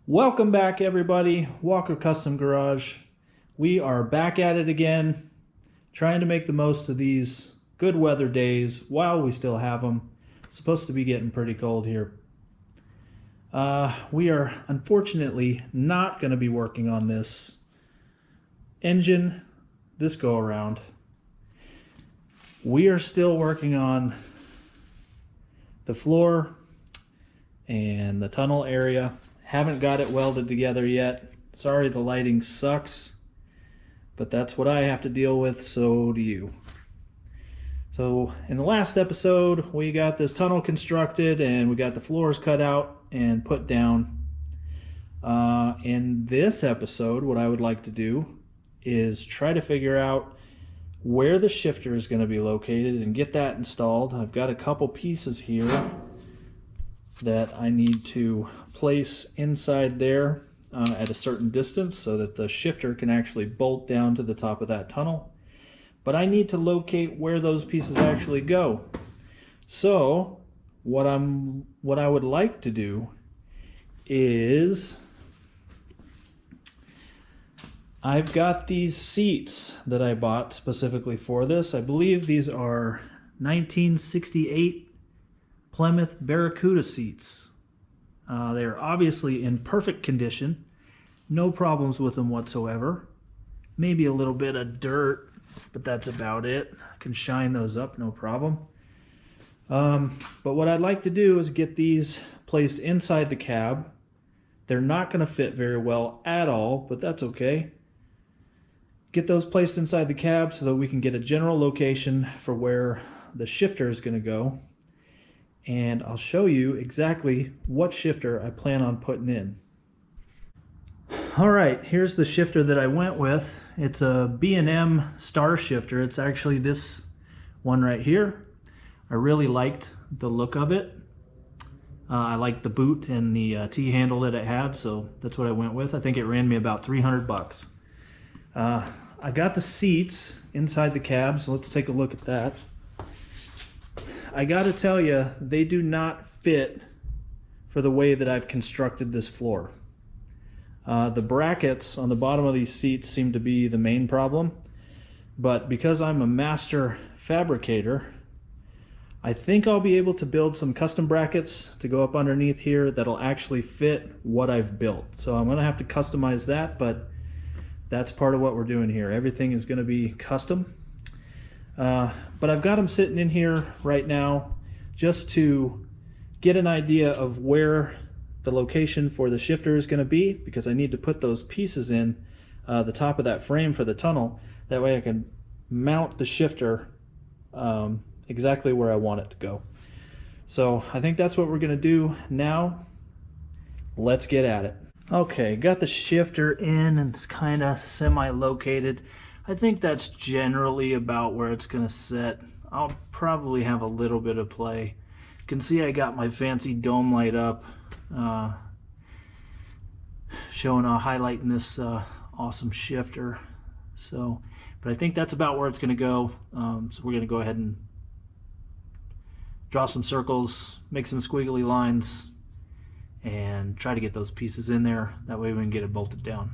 Welcome back, everybody. Walker Custom Garage. We are back at it again, trying to make the most of these good weather days while we still have them. It's supposed to be getting pretty cold here. We are unfortunately not going to be working on this engine this go around. We are still working on the floor and the tunnel area. Haven't got it welded together yet. Sorry the lighting sucks, but that's what I have to deal with, so do you. So in the last episode, we got this tunnel constructed and we got the floors cut out and put down. In this episode, what I would like to do is try to figure out where the shifter is going to be located and get that installed. I've got a couple pieces here that I need to place inside there at a certain distance so that the shifter can actually bolt down to the top of that tunnel. But I need to locate where those pieces actually go. So what I would like to do is I've got these seats that I bought specifically for this. I believe these are 1968 Plymouth Barracuda seats. They're obviously in perfect condition. No problems with them whatsoever. Maybe a little bit of dirt, but that's about it. I can shine those up, no problem. But what I'd like to do is get these placed inside the cab. They're not going to fit very well at all, but that's okay. Get those placed inside the cab so that we can get a general location for where the shifter is going to go. And I'll show you exactly what shifter I plan on putting in. Alright, here's the shifter that I went with. It's a B&M star shifter. It's actually this one right here. I really liked the look of it. I liked the boot and the T-handle that it had, so that's what I went with. I think it ran me about 300 bucks. I got the seats inside the cab, so let's take a look at that. I gotta tell you, they do not fit for the way that I've constructed this floor. The brackets on the bottom of these seats seem to be the main problem, but because I'm a master fabricator, I think I'll be able to build some custom brackets to go up underneath here that'll actually fit what I've built. So I'm gonna have to customize that, but that's part of what we're doing here. Everything is gonna be custom. But I've got them sitting in here right now just to get an idea of where the location for the shifter is going to be, because I need to put those pieces in the top of that frame for the tunnel. That way I can mount the shifter exactly where I want it to go. So I think that's what we're going to do now. Let's get at it. Okay, got the shifter in and it's kind of semi-located. I think that's generally about where it's going to sit. I'll probably have a little bit of play. You can see I got my fancy dome light up, showing highlighting this awesome shifter. So, but I think that's about where it's going to go. So we're going to go ahead and draw some circles, make some squiggly lines, and try to get those pieces in there. That way we can get it bolted down.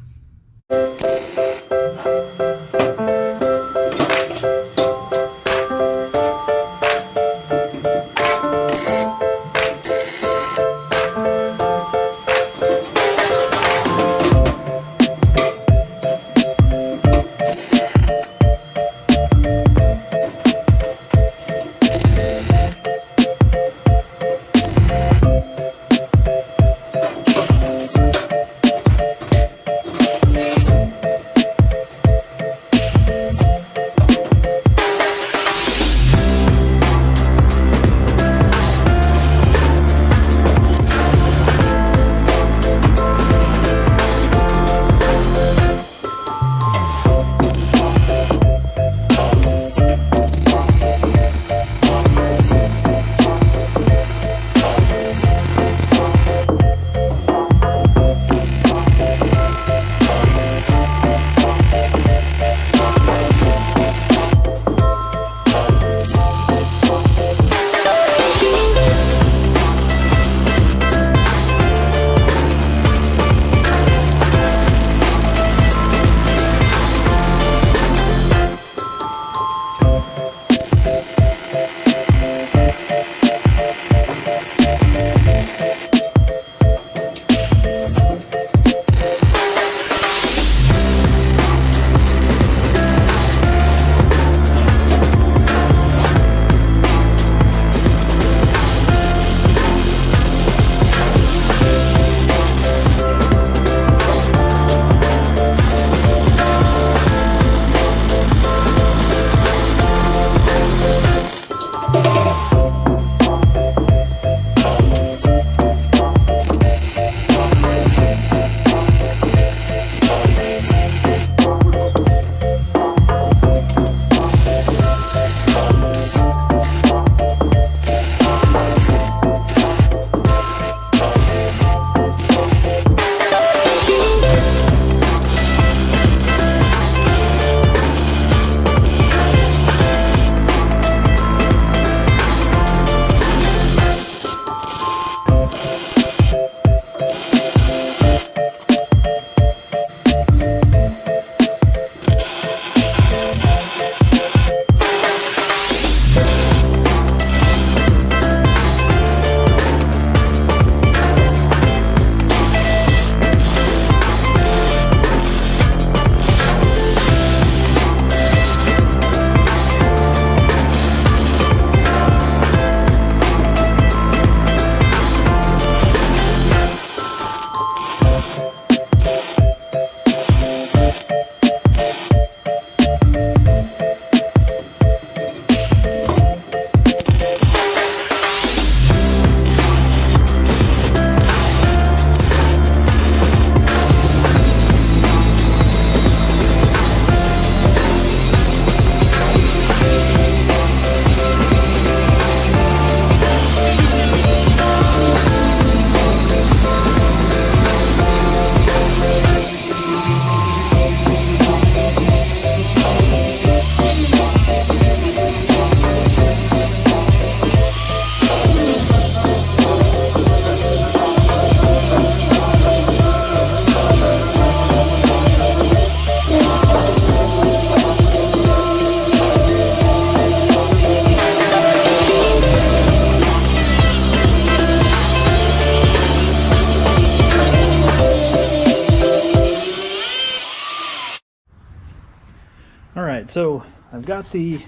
Alright, so I've got the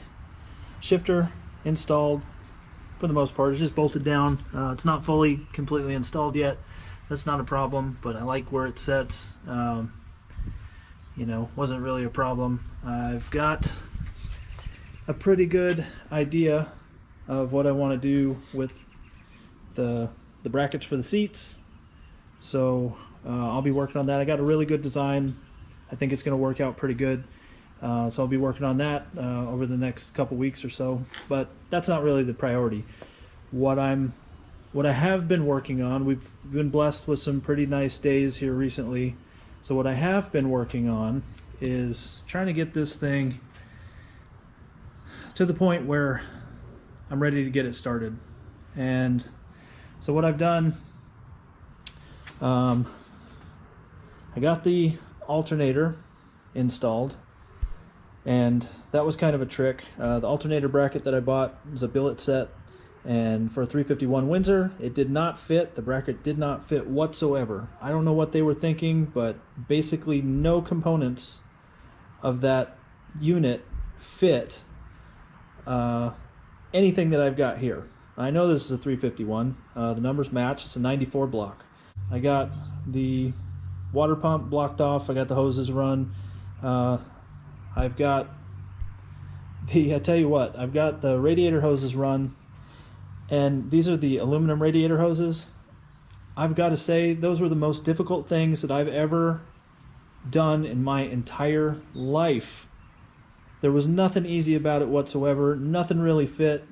shifter installed for the most part. It's just bolted down. It's not fully completely installed yet. That's not a problem, but I like where it sets. You know, wasn't really a problem. I've got a pretty good idea of what I want to do with the brackets for the seats, so I'll be working on that. I got a really good design. I think it's going to work out pretty good. So I'll be working on that over the next couple weeks or so, but that's not really the priority. What I have been working on, we've been blessed with some pretty nice days here recently, so what I have been working on is trying to get this thing to the point where I'm ready to get it started. And so what I've done, I got the alternator installed, and that was kind of a trick. The alternator bracket that I bought was a billet set, and for a 351 Windsor, it did not fit. The bracket did not fit whatsoever. I don't know what they were thinking, but basically no components of that unit fit anything that I've got here. I know this is a 351. The numbers match. It's a 94 block. I got the water pump blocked off. I got the hoses run. I've got I tell you what, I've got the radiator hoses run, and these are the aluminum radiator hoses. I've got to say, those were the most difficult things that I've ever done in my entire life. There was nothing easy about it whatsoever. Nothing really fit.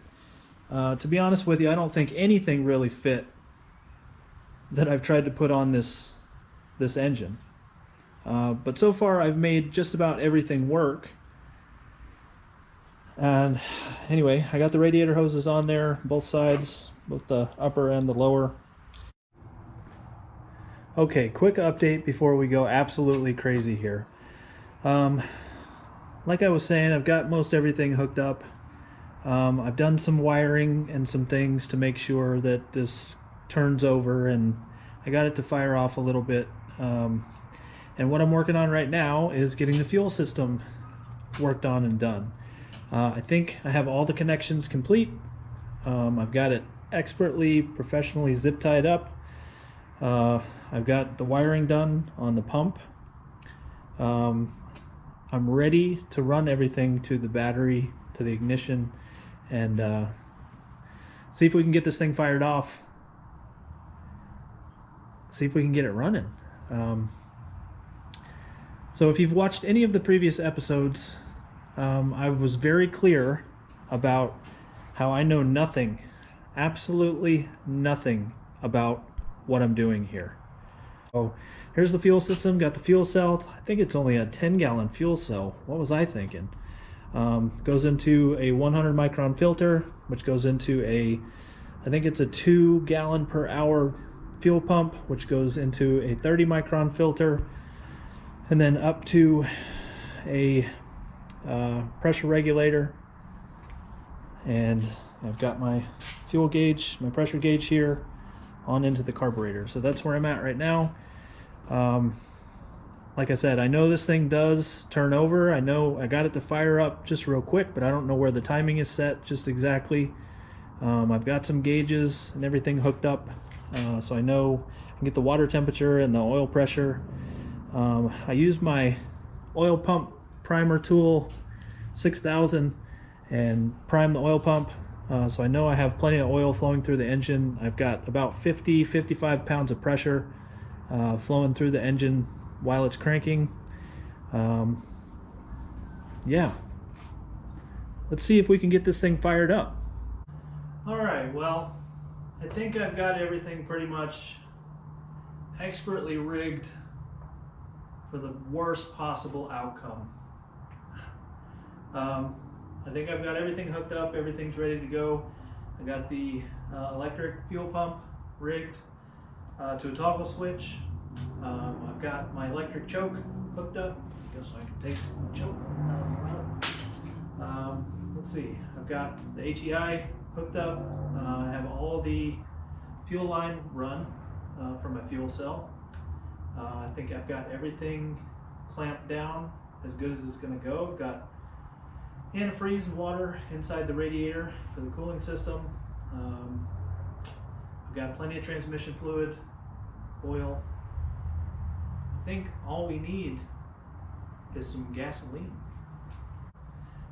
To be honest with you, I don't think anything really fit that I've tried to put on this engine. But so far I've made just about everything work. And anyway, I got the radiator hoses on there, both sides, both the upper and the lower. Okay, quick update before we go absolutely crazy here. Like I was saying, I've got most everything hooked up. I've done some wiring and some things to make sure that this turns over, and I got it to fire off a little bit. And what I'm working on right now is getting the fuel system worked on and done. I think I have all the connections complete. I've got it expertly, professionally zip tied up. I've got the wiring done on the pump. I'm ready to run everything to the battery, to the ignition, and see if we can get this thing fired off. See if we can get it running. So if you've watched any of the previous episodes, I was very clear about how I know nothing, absolutely nothing about what I'm doing here. So here's the fuel system, got the fuel cell. I think it's only a 10-gallon fuel cell. What was I thinking? Goes into a 100 micron filter, which goes into I think it's a 2-gallon per hour fuel pump, which goes into a 30 micron filter, and then up to a pressure regulator. And I've got my fuel gauge, my pressure gauge here on into the carburetor. So that's where I'm at right now. Like I said, I know this thing does turn over. I know I got it to fire up just real quick, but I don't know where the timing is set just exactly. I've got some gauges and everything hooked up, so I know I can get the water temperature and the oil pressure. I use my oil pump primer tool 6000 and prime the oil pump, so I know I have plenty of oil flowing through the engine. I've got about 55 pounds of pressure flowing through the engine while it's cranking. Yeah, let's see if we can get this thing fired up. All right, well, I think I've got everything pretty much expertly rigged for the worst possible outcome. I think I've got everything hooked up, everything's ready to go. I got the electric fuel pump rigged to a toggle switch. I've got my electric choke hooked up. I guess I can take my choke out. Let's see, I've got the HEI hooked up. I have all the fuel line run for my fuel cell. I think I've got everything clamped down as good as it's going to go. I've got antifreeze and water inside the radiator for the cooling system. I've got plenty of transmission fluid, oil. I think all we need is some gasoline.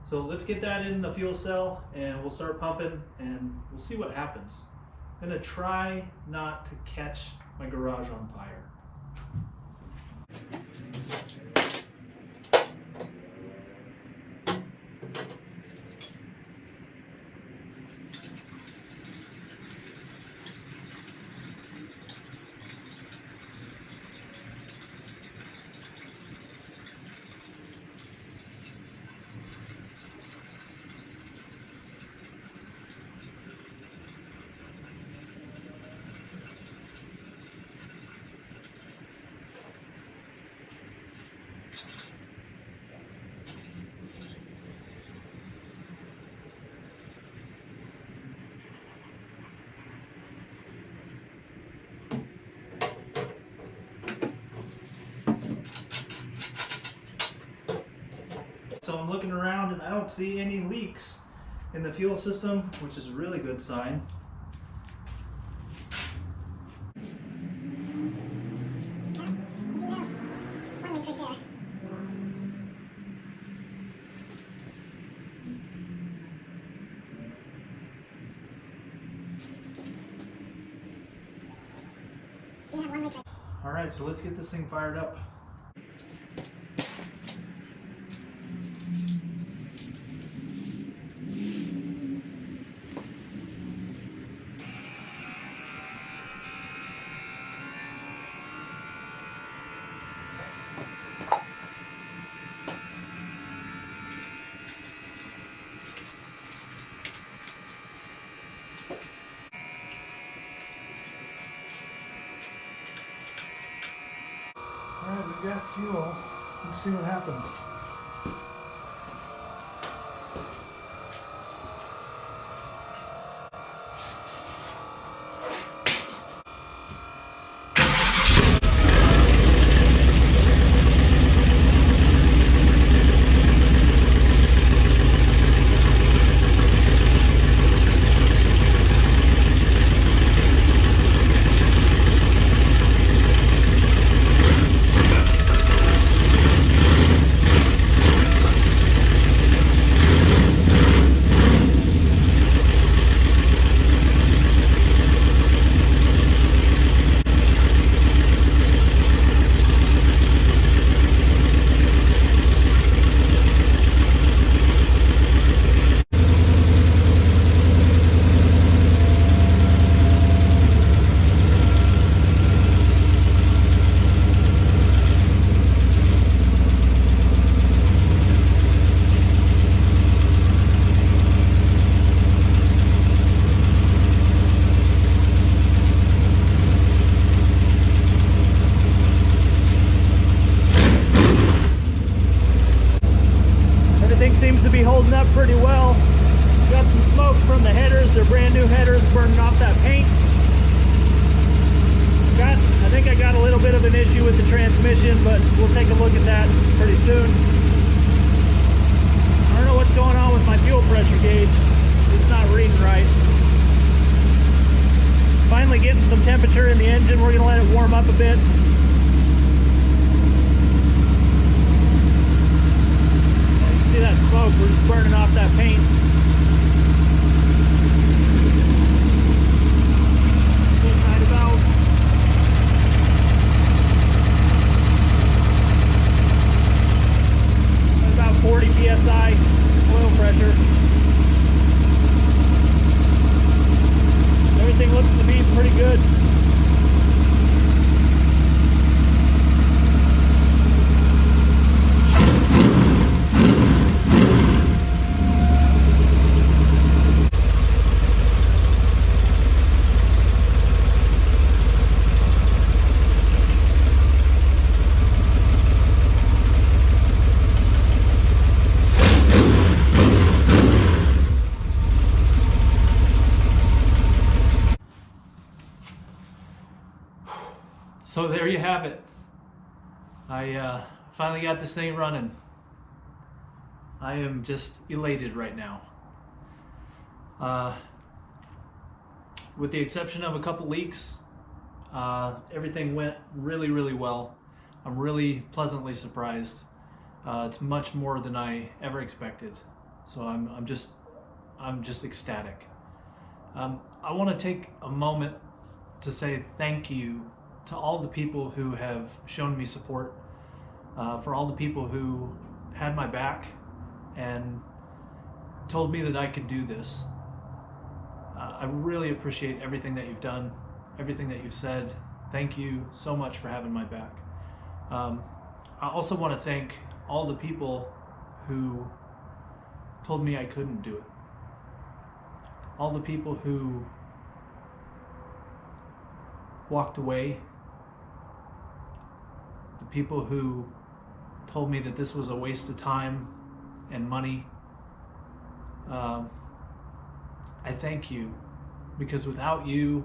So let's get that in the fuel cell and we'll start pumping and we'll see what happens. I'm gonna try not to catch my garage on fire. So I'm looking around and I don't see any leaks in the fuel system, which is a really good sign. All right, so let's get this thing fired up. All right, we've got fuel. Let's see what happens. new headers, burning off that paint. I think I got a little bit of an issue with the transmission, but we'll take a look at that pretty soon. I don't know what's going on with my fuel pressure gauge. It's not reading right. Finally getting some temperature in the engine. We're going to let it warm up a bit. You can see that smoke. We're just burning off that paint. Right about 40 psi oil pressure. Everything looks to be pretty good. So there you have it. I finally got this thing running. I am just elated right now. With the exception of a couple leaks, everything went really, really well. I'm really pleasantly surprised. It's much more than I ever expected. So I'm just ecstatic. I want to take a moment to say thank you to all the people who have shown me support, for all the people who had my back and told me that I could do this. I really appreciate everything that you've done, everything that you've said. Thank you so much for having my back. I also want to thank all the people who told me I couldn't do it. All the people who walked away. The people who told me that this was a waste of time and money. I thank you, because without you,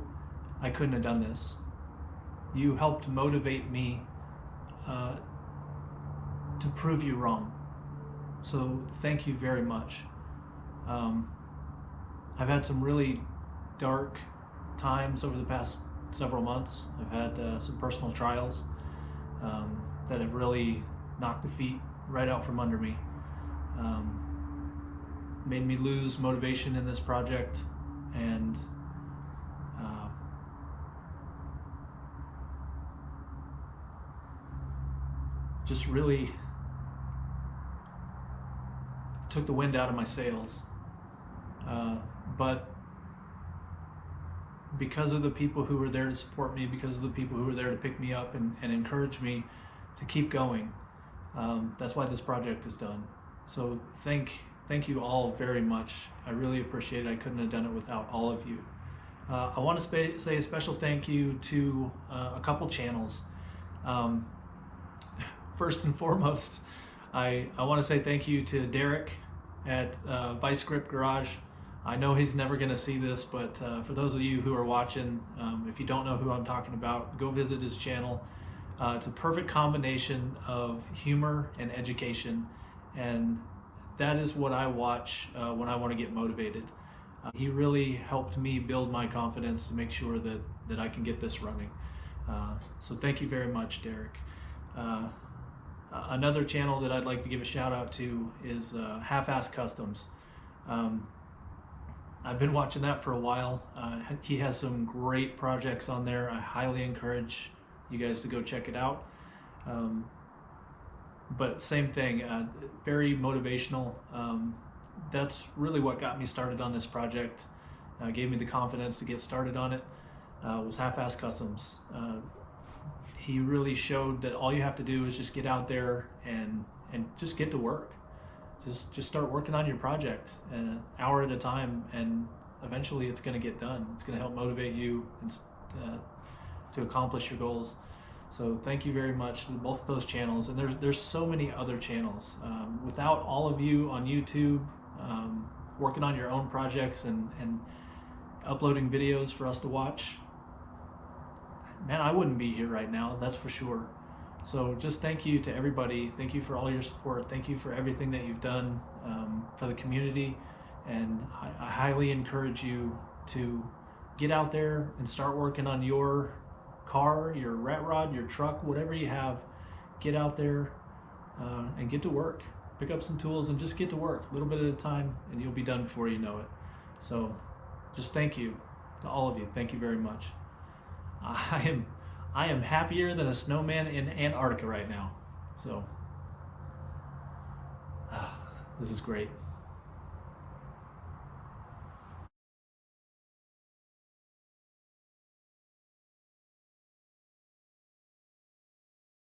I couldn't have done this. You helped motivate me to prove you wrong. So thank you very much. I've had some really dark times over the past several months. I've had some personal trials that have really knocked the feet right out from under me. Made me lose motivation in this project, and just really took the wind out of my sails. But because of the people who were there to support me, because of the people who were there to pick me up and encourage me to keep going, that's why this project is done. So thank you all very much. I really appreciate it. I couldn't have done it without all of you. I want to say a special thank you to a couple channels. First and foremost, I want to say thank you to Derek at Vice Grip Garage. I know he's never going to see this, but for those of you who are watching, if you don't know who I'm talking about, go visit his channel. It's a perfect combination of humor and education, and that is what I watch when I want to get motivated. He really helped me build my confidence to make sure that I can get this running. So thank you very much, Derek. Another channel that I'd like to give a shout out to is Half-Ass Customs. I've been watching that for a while. He has some great projects on there. I highly encourage you guys to go check it out. But same thing, very motivational. That's really what got me started on this project, gave me the confidence to get started on it, was Half-Ass Customs. He really showed that all you have to do is just get out there and just get to work. Just start working on your project an hour at a time, and eventually it's going to get done. It's going to help motivate you to accomplish your goals. So thank you very much to both of those channels, and there's so many other channels. Without all of you on YouTube working on your own projects and uploading videos for us to watch, man, I wouldn't be here right now, that's for sure. So just thank you to everybody. Thank you for all your support. Thank you for everything that you've done for the community. And I highly encourage you to get out there and start working on your car, your rat rod, your truck, whatever you have. Get out there and get to work. Pick up some tools and just get to work a little bit at a time, and you'll be done before you know it. So just thank you to all of you. Thank you very much. I am happier than a snowman in Antarctica right now. So this is great.